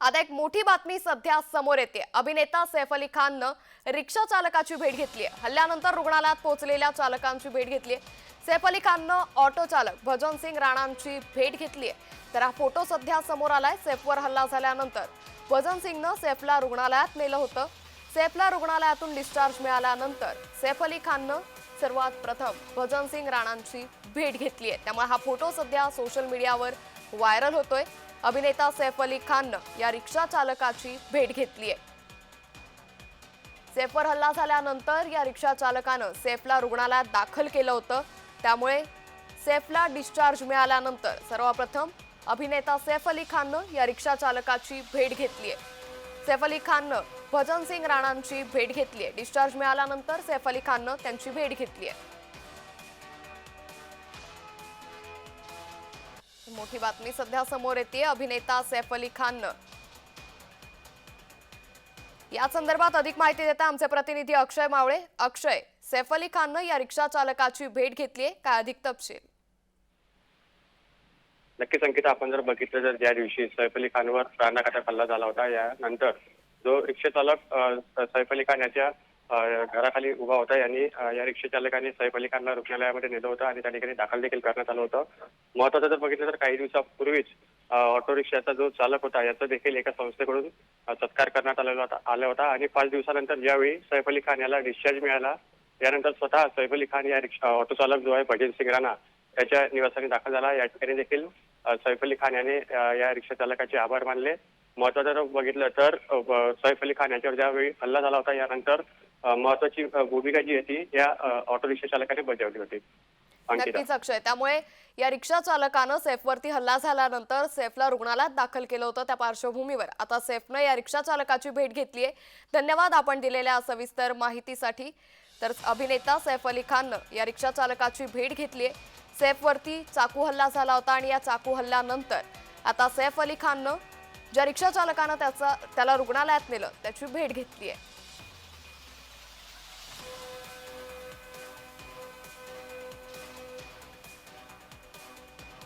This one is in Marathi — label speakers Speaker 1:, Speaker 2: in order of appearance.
Speaker 1: आता एक मोठी बातमी सध्या समोर येते। अभिनेता सैफ अली खाननं रिक्षा चालकाची भेट घेतली आहे। हल्ल्यानंतर रुग्णालयात पोहोचलेल्या चालकांची भेट घेतली आहे। सैफ अली खाननं ऑटो चालक भजन सिंग राणांची भेट घेतली आहे। तर हा फोटो सध्या समोर आलाय। सैफवर हल्ला झाल्यानंतर भजन सिंगनं सैफला रुग्णालयात नेलं होतं। सैफला रुग्णालयातून डिस्चार्ज मिळाल्यानंतर सैफ अली खाननं सर्वात प्रथम भजन सिंग राणांची भेट घेतली आहे। त्यामुळे हा फोटो सध्या सोशल मीडियावर व्हायरल होतोय। अभिनेता सैफ अली खाननं या रिक्षा चालकाची भेट घेतली आहे। सैफवर हल्ला झाल्यानंतर या रिक्षा चालकानं सैफला रुग्णालयात दाखल केलं होतं। त्यामुळे सैफला डिस्चार्ज मिळाल्यानंतर सर्वप्रथम अभिनेता सैफ अली खाननं या रिक्षा चालकाची भेट घेतली आहे। सैफ अली खाननं भजन सिंग राणांची भेट घेतली आहे। डिस्चार्ज मिळाल्यानंतर सैफ अली खाननं त्यांची भेट घेतली आहे। मोठी बातमी सध्या समोर येते। अभिनेता सैफ अली खाननं या संदर्भात अधिक माहिती देता आमचे प्रतिनिधी अक्षय मावळे। अक्षय, सैफ अली खाननं या रिक्षा चालकाची भेट घेतली आहे, काय अधिक तपशील?
Speaker 2: नक्कीच अंकिता, आपण जर बघितलं तर ज्या दिवशी सैफ अली खानवर प्राणघातक हल्ला झाला होता, यानंतर जो रिक्षा चालक सैफ अली खान याच्या घराखाली उभा होता, यांनी या रिक्षा चालकाने सैफ अली खानला रुग्णालयामध्ये नेलं होतं आणि त्या ठिकाणी दाखल देखील करण्यात आलं होतं। महत्त्वाचं जर बघितलं तर काही दिवसापूर्वीच ऑटो रिक्षाचा जो चालक होता याचा देखील एका संस्थेकडून सत्कार करण्यात आला होता आणि 5 दिवसानंतर ज्यावेळी सैफ अली खान याला डिस्चार्ज मिळाला, यानंतर स्वतः सैफ अली खान या ऑटो चालक जो आहे भजन सिंग राणा त्याच्या निवासाने दाखल झाला। या ठिकाणी देखील सैफ अली खान याने या रिक्षा चालकाचे आभार मानले। महत्त्वाचं जर बघितलं तर सैफ अली खान याच्यावर ज्यावेळी हल्ला झाला होता, यानंतर महत्त्वाची भूमिका जी होती या ऑटो रिक्षा चालकाने बजावली होती।
Speaker 1: नक्कीच अक्षय, त्यामुळे या रिक्षा चालकानं सैफवरती हल्ला झाल्यानंतर सैफला रुग्णालयात दाखल केलं होतं। त्या पार्श्वभूमीवर आता सैफनं या रिक्षा चालकाची भेट घेतली आहे। धन्यवाद आपण दिलेल्या सविस्तर माहितीसाठी। तर अभिनेता सैफ अली खाननं या रिक्षा चालकाची भेट घेतली आहे। सैफवरती चाकू हल्ला झाला होता आणि या चाकू हल्ल्यानंतर आता सैफ अली खाननं ज्या रिक्षा चालकानं त्याला रुग्णालयात नेलं त्याची भेट घेतली आहे।